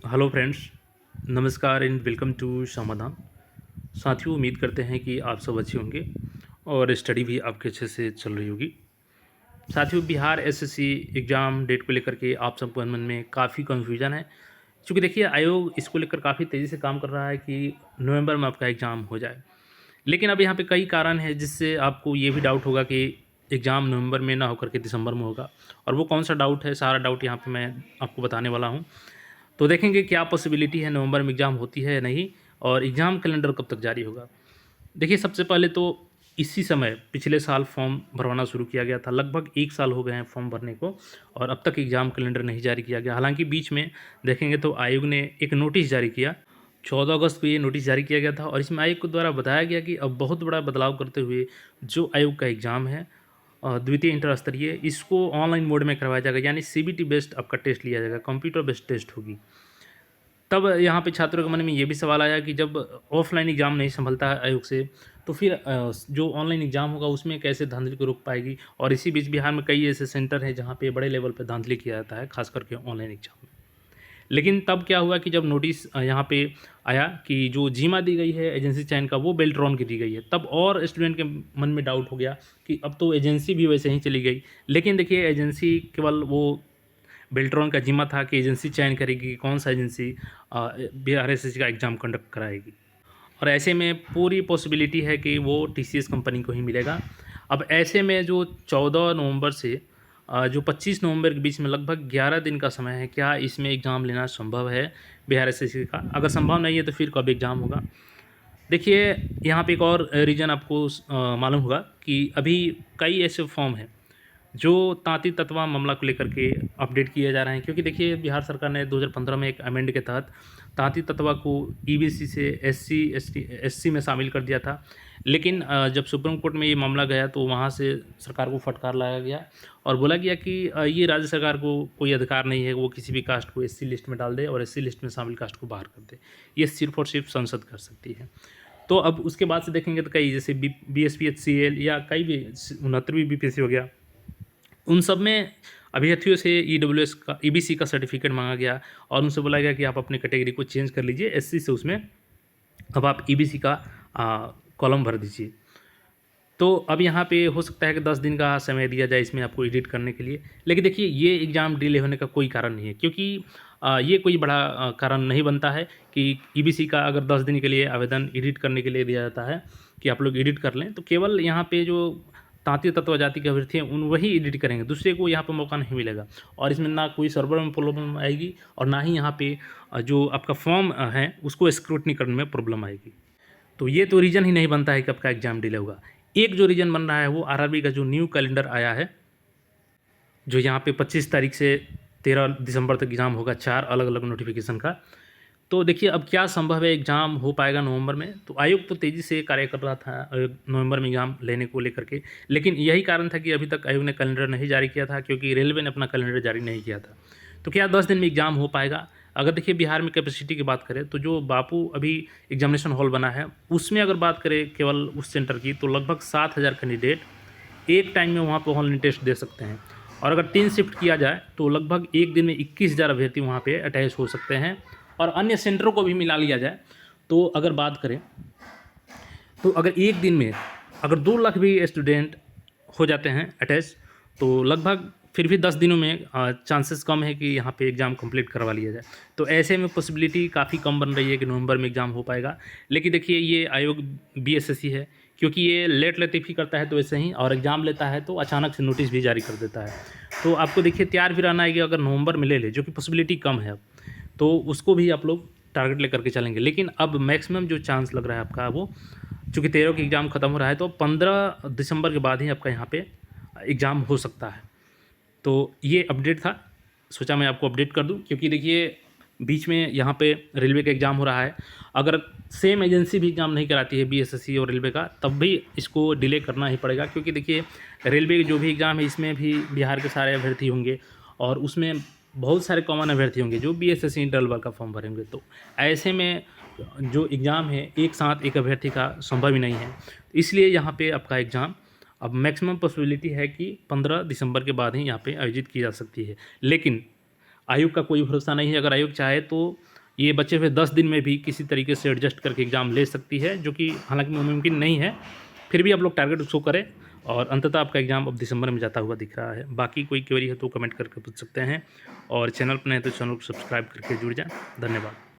Hello friends, नमस्कार and welcome to समाधान। साथियों, उम्मीद करते हैं कि आप सब अच्छे होंगे और स्टडी भी आपके अच्छे से चल रही होगी। साथियों, बिहार एसएससी एग्ज़ाम डेट को लेकर के आप सबके मन में काफ़ी कन्फ्यूजन है, क्योंकि देखिए आयोग इसको लेकर काफ़ी तेज़ी से काम कर रहा है कि नवंबर में आपका एग्ज़ाम हो जाए। लेकिन अब यहाँ पे कई कारण हैं जिससे आपको ये भी डाउट होगा कि एग्ज़ाम नवंबर में ना होकर के दिसंबर में होगा, और वो कौन सा डाउट है, सारा डाउट यहाँ पे मैं आपको बताने वाला हूँ। तो देखेंगे क्या पॉसिबिलिटी है, नवंबर में एग्ज़ाम होती है या नहीं, और एग्ज़ाम कैलेंडर कब तक जारी होगा। देखिए, सबसे पहले तो इसी समय पिछले साल फॉर्म भरवाना शुरू किया गया था। लगभग 1 साल हो गए हैं फॉर्म भरने को, और अब तक एग्ज़ाम कैलेंडर नहीं जारी किया गया। हालाँकि बीच में देखेंगे तो आयोग ने एक नोटिस जारी किया। 14 अगस्त को ये नोटिस जारी किया गया था, और इसमें आयोग के द्वारा बताया गया कि अब बहुत बड़ा बदलाव करते हुए जो आयोग का एग्ज़ाम है द्वितीय इंटर स्तरीय, इसको ऑनलाइन मोड में करवाया जाएगा। यानी सीबीटी बेस्ड आपका टेस्ट लिया जाएगा, कंप्यूटर बेस्ड टेस्ट होगी। तब यहाँ पे छात्रों के मन में ये भी सवाल आया कि जब ऑफलाइन एग्ज़ाम नहीं संभलता है आयोग से, तो फिर जो ऑनलाइन एग्ज़ाम होगा उसमें कैसे धांधली को रोक पाएगी। और इसी बीच बिहार में कई ऐसे सेंटर हैं जहाँ पे बड़े लेवल पे धांधली किया जाता है, खास करके ऑनलाइन एग्ज़ाम में। लेकिन तब क्या हुआ कि जब नोटिस यहाँ पे आया कि जो जिम्मा दी गई है एजेंसी चयन का, वो बेल्ट्रॉन की दी गई है, तब और स्टूडेंट के मन में डाउट हो गया कि अब तो एजेंसी भी वैसे ही चली गई। लेकिन देखिए, एजेंसी केवल वो बेल्ट्रॉन का जिम्मा था कि एजेंसी चयन करेगी कि कौन सा एजेंसी बिहार एसएससी का एग्ज़ाम कंडक्ट कराएगी, और ऐसे में पूरी पॉसिबिलिटी है कि वो टीसीएस कंपनी को ही मिलेगा। अब ऐसे में जो 14 नवंबर से जो 25 नवंबर के बीच में लगभग 11 दिन का समय है, क्या इसमें एग्ज़ाम लेना संभव है बिहार एसएससी का? अगर संभव नहीं है तो फिर कब एग्ज़ाम होगा? देखिए, यहाँ पे एक और रीज़न आपको मालूम होगा कि अभी कई ऐसे फॉर्म हैं जो तांती ततवा मामला को लेकर के अपडेट किए जा रहे हैं, क्योंकि देखिए बिहार सरकार ने 2015 में एक अमेंड के तहत तांती ततवा को ईबीसी से एससी में शामिल कर दिया था। लेकिन जब सुप्रीम कोर्ट में ये मामला गया तो वहाँ से सरकार को फटकार लाया गया, और बोला गया कि ये राज्य सरकार को कोई अधिकार नहीं है, वो किसी भी कास्ट को एससी लिस्ट में डाल दे और एससी लिस्ट में शामिल कास्ट को बाहर कर दे। ये सिर्फ और सिर्फ संसद कर सकती है। तो अब उसके बाद से देखेंगे तो कई जैसे BSPHCL या कई भी 69वीं बीपीएससी हो गया, उन सब में अभ्यर्थियों से ईडब्ल्यूएस का ईबीसी का सर्टिफिकेट मांगा गया, और उनसे बोला गया कि आप अपने कैटेगरी को चेंज कर लीजिए, एससी से उसमें अब आप ईबीसी का कॉलम भर दीजिए। तो अब यहाँ पे हो सकता है कि 10 दिन का समय दिया जाए इसमें आपको एडिट करने के लिए। लेकिन देखिए, ये एग्ज़ाम डिले होने का कोई कारण नहीं है, क्योंकि ये कोई बड़ा कारण नहीं बनता है कि ईबीसी का अगर 10 दिन के लिए आवेदन एडिट करने के लिए दिया जाता है कि आप लोग एडिट कर लें, तो केवल यहाँ पे जो तांती तत्व जाति के अभ्यर्थी हैं उन वही एडिट करेंगे, दूसरे को यहाँ पे मौका नहीं मिलेगा। और इसमें ना कोई सर्वर में प्रॉब्लम आएगी, और ना ही यहाँ पे जो आपका फॉर्म है उसको स्क्रूटनी करने में प्रॉब्लम आएगी। तो ये तो रीज़न ही नहीं बनता है कि आपका एग्ज़ाम डिले होगा। एक जो रीज़न बन रहा है वो आरआरबी का जो न्यू कैलेंडर आया है, जो यहाँ पे 25 तारीख से 13 दिसंबर तक एग्ज़ाम होगा, 4 अलग-अलग नोटिफिकेशन का। तो देखिए, अब क्या संभव है एग्ज़ाम हो पाएगा नवंबर में? तो आयोग तो तेज़ी से कार्य कर रहा था नवंबर में एग्ज़ाम लेने को लेकर के, लेकिन यही कारण था कि अभी तक आयोग ने कैलेंडर नहीं जारी किया था, क्योंकि रेलवे ने अपना कैलेंडर जारी नहीं किया था। तो क्या 10 दिन में एग्ज़ाम हो पाएगा? अगर देखिए बिहार में कैपेसिटी की बात करें तो जो बापू अभी एग्जामिनेशन हॉल बना है, उसमें अगर बात करें केवल उस सेंटर की, तो लगभग 7,000 कैंडिडेट एक टाइम में वहाँ पे ऑनलाइन टेस्ट दे सकते हैं। और अगर 3 शिफ्ट किया जाए तो लगभग एक दिन में 21,000 अभ्यर्थी वहाँ पे अटैच हो सकते हैं। और अन्य सेंटरों को भी मिला लिया जाए तो अगर बात करें, तो अगर एक दिन में अगर 2 लाख भी स्टूडेंट हो जाते हैं अटैच, तो लगभग फिर भी 10 दिनों में चांसेस कम है कि यहाँ पे एग्ज़ाम कंप्लीट करवा लिया जाए। तो ऐसे में पॉसिबिलिटी काफ़ी कम बन रही है कि नवंबर में एग्ज़ाम हो पाएगा। लेकिन देखिए, ये आयोग बीएसएससी है, क्योंकि ये लेट लतीफ़ी करता है तो वैसे ही, और एग्ज़ाम लेता है तो अचानक से नोटिस भी जारी कर देता है। तो आपको देखिए तैयार भी रहना है कि अगर नवंबर में ले ले, जो कि पॉसिबिलिटी कम है अब, तो उसको भी आप लोग टारगेट लेकर के चलेंगे। लेकिन अब मैक्सिमम जो चांस लग रहा है आपका, वो चूँकि 13 की एग्ज़ाम ख़त्म हो रहा है, तो 15 दिसंबर के बाद ही आपका यहाँ पे एग्ज़ाम हो सकता है। तो ये अपडेट था, सोचा मैं आपको अपडेट कर दूं, क्योंकि देखिए बीच में यहाँ पे रेलवे का एग्ज़ाम हो रहा है। अगर सेम एजेंसी भी एग्ज़ाम नहीं कराती है बीएसएससी और रेलवे का, तब भी इसको डिले करना ही पड़ेगा, क्योंकि देखिए रेलवे के जो भी एग्ज़ाम है इसमें भी बिहार के सारे अभ्यर्थी होंगे, और उसमें बहुत सारे कॉमन अभ्यर्थी होंगे जो बीएसएससी इंटर लेवल का फॉर्म भरेंगे। तो ऐसे में जो एग्ज़ाम है एक साथ एक अभ्यर्थी का संभव ही नहीं है। इसलिए यहाँ पे आपका एग्ज़ाम अब मैक्सिमम पॉसिबिलिटी है कि 15 दिसंबर के बाद ही यहाँ पे आयोजित की जा सकती है। लेकिन आयोग का कोई भरोसा नहीं है। अगर आयोग चाहे तो ये बचे हुए 10 दिन में भी किसी तरीके से एडजस्ट करके एग्ज़ाम ले सकती है, जो कि हालांकि मुमकिन नहीं है। फिर भी आप लोग टारगेट उसको करें और अंततः आपका एग्ज़ाम अब दिसंबर में जाता हुआ दिख रहा है। बाकी कोई क्वेरी है तो कमेंट करके पूछ सकते हैं, और चैनल पर नहीं तो चैनल को सब्सक्राइब करके जुड़ जाएं। धन्यवाद।